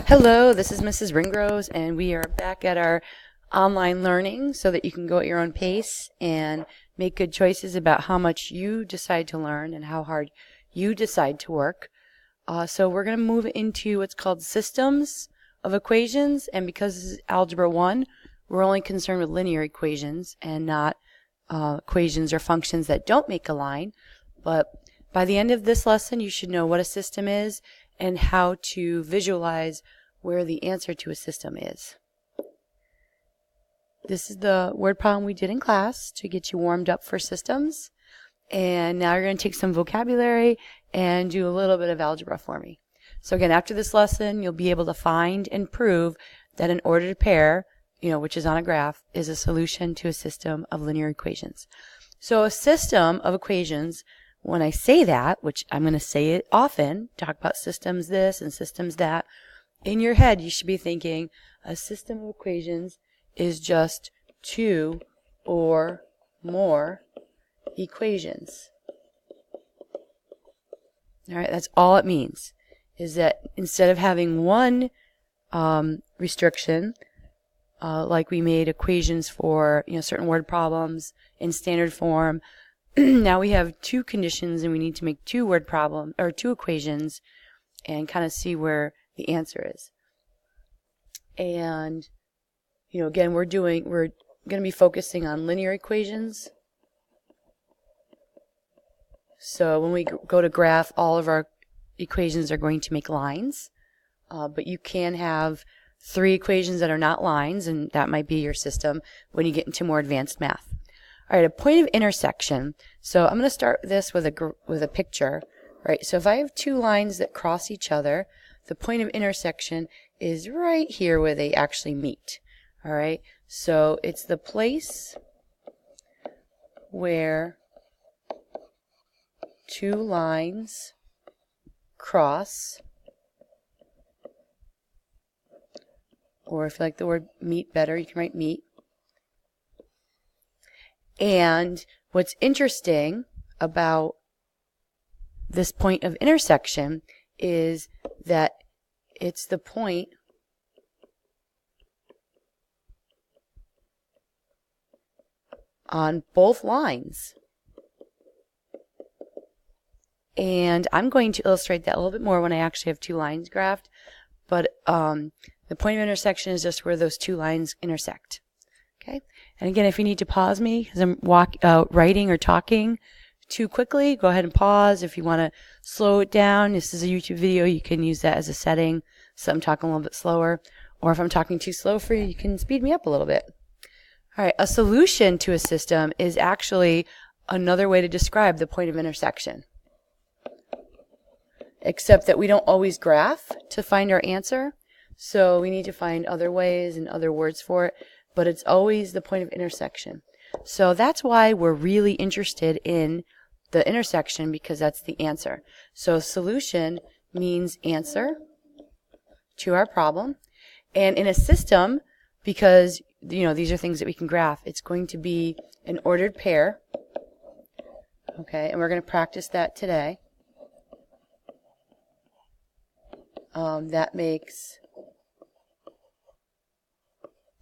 Hello, this is Mrs. Ringrose, and we are back at our online learning so that you can go at your own pace and make good choices about how much you decide to learn and how hard you decide to work. So we're going to move into what's called systems of equations, and because this is Algebra 1, we're only concerned with linear equations and not equations or functions that don't make a line. But by the end of this lesson, you should know what a system is and how to visualize where the answer to a system is. This is the word problem we did in class to get you warmed up for systems. And now you're going to take some vocabulary and do a little bit of algebra for me. So again, after this lesson, you'll be able to find and prove that an ordered pair, which is on a graph, is a solution to a system of linear equations. So a system of equations, when I say that, which I'm going to say it often, talk about systems this and systems that, in your head you should be thinking a system of equations is just two or more equations. All right, that's all it means, is that instead of having one restriction, like we made equations for certain word problems in standard form, now we have two conditions and we need to make two equations and kind of see where the answer is. And again, we're going to be focusing on linear equations. So when we go to graph, all of our equations are going to make lines, but you can have three equations that are not lines, and that might be your system when you get into more advanced math. All right, a point of intersection. So I'm going to start this with a picture. Right. So if I have two lines that cross each other, the point of intersection is right here where they actually meet. All right. So it's the place where two lines cross, or if you like the word meet better, you can write meet. And what's interesting about this point of intersection is that it's the point on both lines. And I'm going to illustrate that a little bit more when I actually have two lines graphed. But the point of intersection is just where those two lines intersect. Okay. And again, if you need to pause me because I'm writing or talking too quickly, go ahead and pause. If you want to slow it down, this is a YouTube video, you can use that as a setting. So I'm talking a little bit slower. Or if I'm talking too slow for you, you can speed me up a little bit. All right, a solution to a system is actually another way to describe the point of intersection. Except that we don't always graph to find our answer. So we need to find other ways and other words for it. But it's always the point of intersection. So that's why we're really interested in the intersection, because that's the answer. So solution means answer to our problem. And in a system, because these are things that we can graph, it's going to be an ordered pair. Okay, and we're going to practice that today. That makes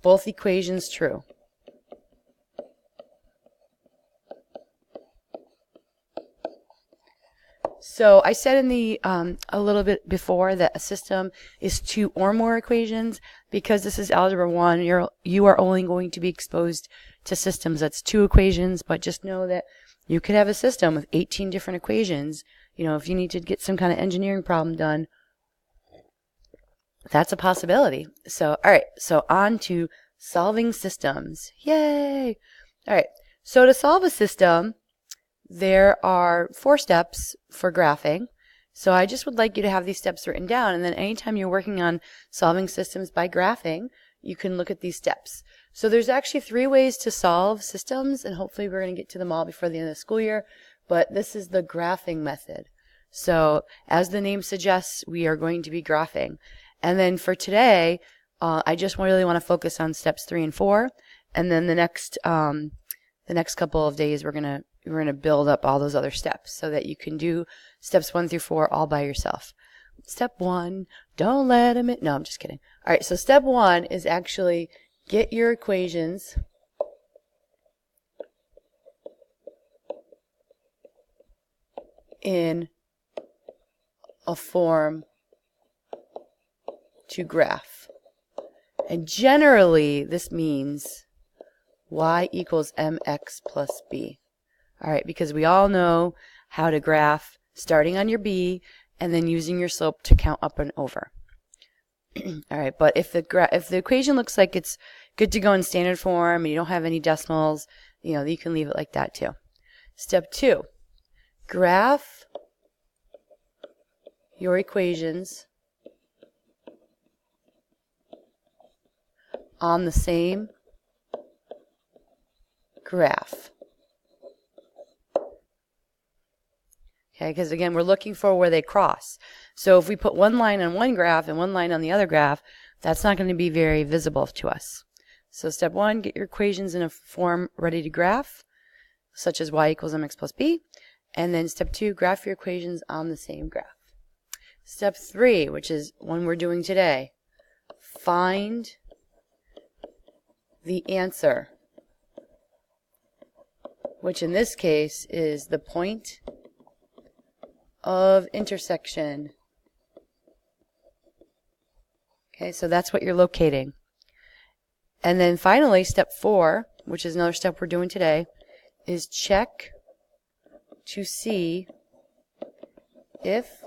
both equations true. So I said in the a little bit before that a system is two or more equations. Because this is Algebra 1, you are only going to be exposed to systems that's two equations, but just know that you could have a system with 18 different equations. If you need to get some kind of engineering problem done, that's a possibility. So, all right, so on to solving systems. Yay! All right, so to solve a system, there are 4 steps for graphing. So I just would like you to have these steps written down, and then anytime you're working on solving systems by graphing, you can look at these steps. So there's actually 3 ways to solve systems, and hopefully we're going to get to them all before the end of the school year, but this is the graphing method. So as the name suggests, we are going to be graphing. And then for today, I just really want to focus on steps 3 and 4, and then the next couple of days we're gonna build up all those other steps so that you can do steps 1 through 4 all by yourself. Step 1, Don't let him in. No, I'm just kidding. All right, so step 1 is actually get your equations in a form to graph. And generally, this means y equals mx plus b. All right, because we all know how to graph starting on your b and then using your slope to count up and over. All right, but if the equation looks like it's good to go in standard form and you don't have any decimals, you can leave it like that too. Step 2, graph your equations on the same graph. Okay, because again, we're looking for where they cross. So if we put one line on one graph and one line on the other graph, that's not going to be very visible to us. So step 1, get your equations in a form ready to graph, such as y equals mx plus b. And then step 2, graph your equations on the same graph. Step 3, which is one we're doing today, find the answer, which in this case is the point of intersection. Okay, so that's what you're locating. And then finally, step 4, which is another step we're doing today, is check to see if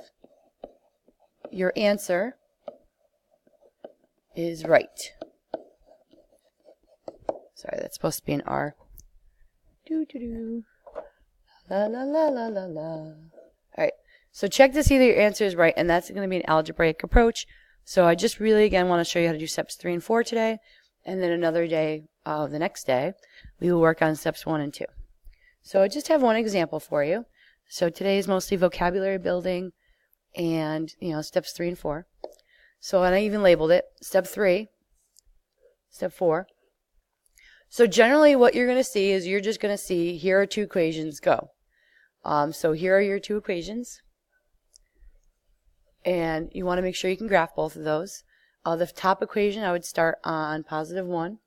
your answer is right. Sorry, that's supposed to be an R. Do do do. La la la la la la. All right. So check to see that your answer is right, and that's going to be an algebraic approach. So I just really, again, want to show you how to do steps 3 and 4 today, and then another day, the next day, we will work on steps 1 and 2. So I just have one example for you. So today is mostly vocabulary building and, steps 3 and 4. So, and I even labeled it, step 3, step 4. So generally what you're going to see is you're just going to see, here are 2 equations, go. So here are your 2 equations. And you want to make sure you can graph both of those. The top equation, I would start on positive 1.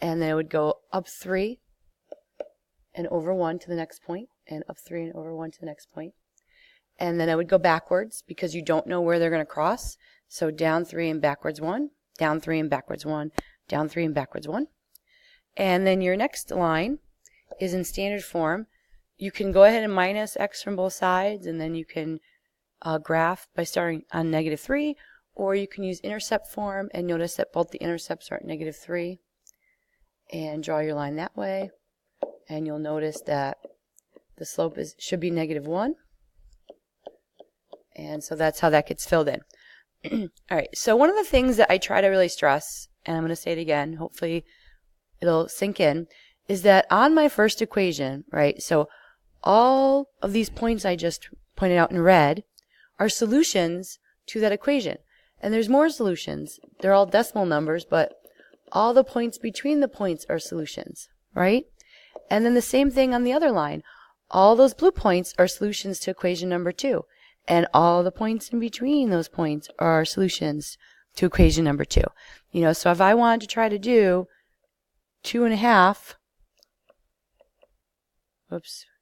And then it would go up 3 and over 1 to the next point. And up 3 and over 1 to the next point. And then I would go backwards because you don't know where they're going to cross. So down 3 and backwards 1. Down 3 and backwards 1. Down 3 and backwards 1. And then your next line is in standard form. You can go ahead and minus x from both sides, and then you can graph by starting on -3, or you can use intercept form and notice that both the intercepts are at -3 and draw your line that way, and you'll notice that the slope should be -1, and so that's how that gets filled in. All right, so one of the things that I try to really stress, and I'm going to say it again, hopefully it'll sink in, is that on my first equation, right, so all of these points I just pointed out in red are solutions to that equation. And there's more solutions. They're all decimal numbers, but all the points between the points are solutions, right? And then the same thing on the other line. All those blue points are solutions to equation number 2. And all the points in between those points are solutions to equation number 2. So if I wanted to try to do 2.5,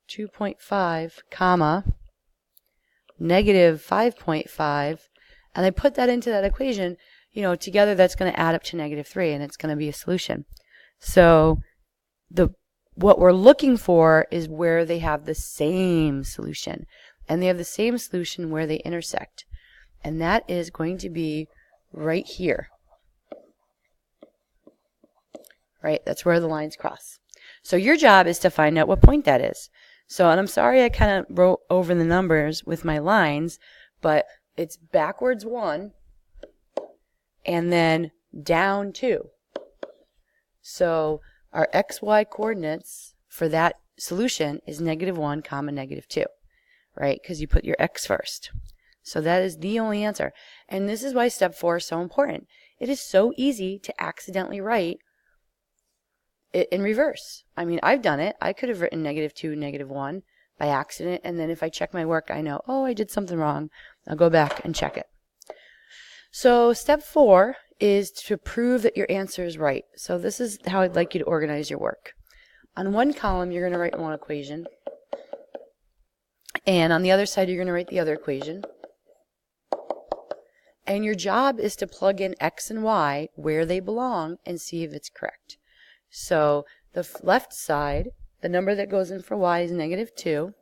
2.5, comma, -5.5, and I put that into that equation, together that's going to add up to -3, and it's going to be a solution. So what we're looking for is where they have the same solution, and they have the same solution where they intersect, and that is going to be right here. Right? That's where the lines cross. So your job is to find out what point that is. So, and I'm sorry I kind of wrote over the numbers with my lines, but it's backwards 1 and then down 2. So our XY coordinates for that solution is -1, -2, right? Because you put your X first. So that is the only answer. And this is why step 4 is so important. It is so easy to accidentally write it in reverse. I mean, I've done it. I could have written -2, -1 by accident, and then if I check my work, I know, oh, I did something wrong. I'll go back and check it. So step 4 is to prove that your answer is right. So this is how I'd like you to organize your work. On one column, you're going to write one equation. And on the other side, you're going to write the other equation. And your job is to plug in x and y where they belong and see if it's correct. So the left side, the number that goes in for y is -2.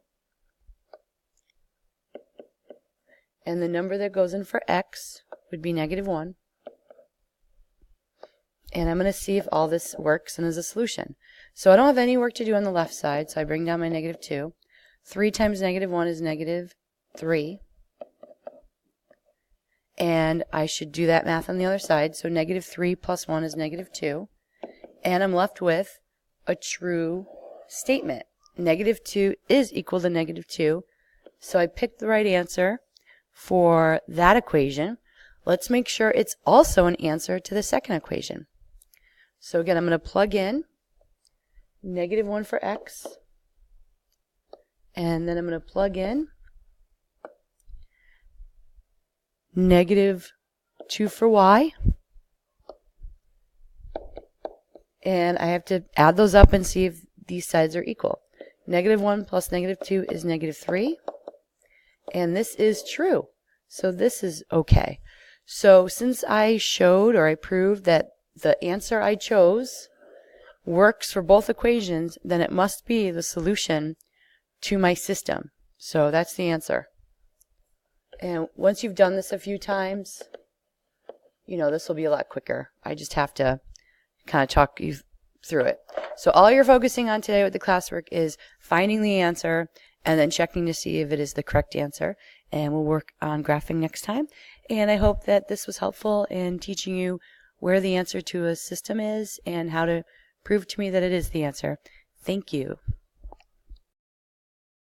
And the number that goes in for x would be -1. And I'm going to see if all this works and is a solution. So I don't have any work to do on the left side, so I bring down my -2. 3 times -1 is -3. And I should do that math on the other side. So -3 plus 1 is -2. And I'm left with a true statement. -2 is equal to -2. So I picked the right answer for that equation. Let's make sure it's also an answer to the second equation. So again, I'm going to plug in -1 for x. And then I'm going to plug in -2 for y. And I have to add those up and see if these sides are equal. -1 plus -2 is -3. And this is true. So this is okay. So since I showed or I proved that the answer I chose works for both equations, then it must be the solution to my system. So that's the answer. And once you've done this a few times, this will be a lot quicker. I just have to kind of talk you through it. So all you're focusing on today with the classwork is finding the answer and then checking to see if it is the correct answer. And we'll work on graphing next time. And I hope that this was helpful in teaching you where the answer to a system is and how to prove to me that it is the answer. Thank you.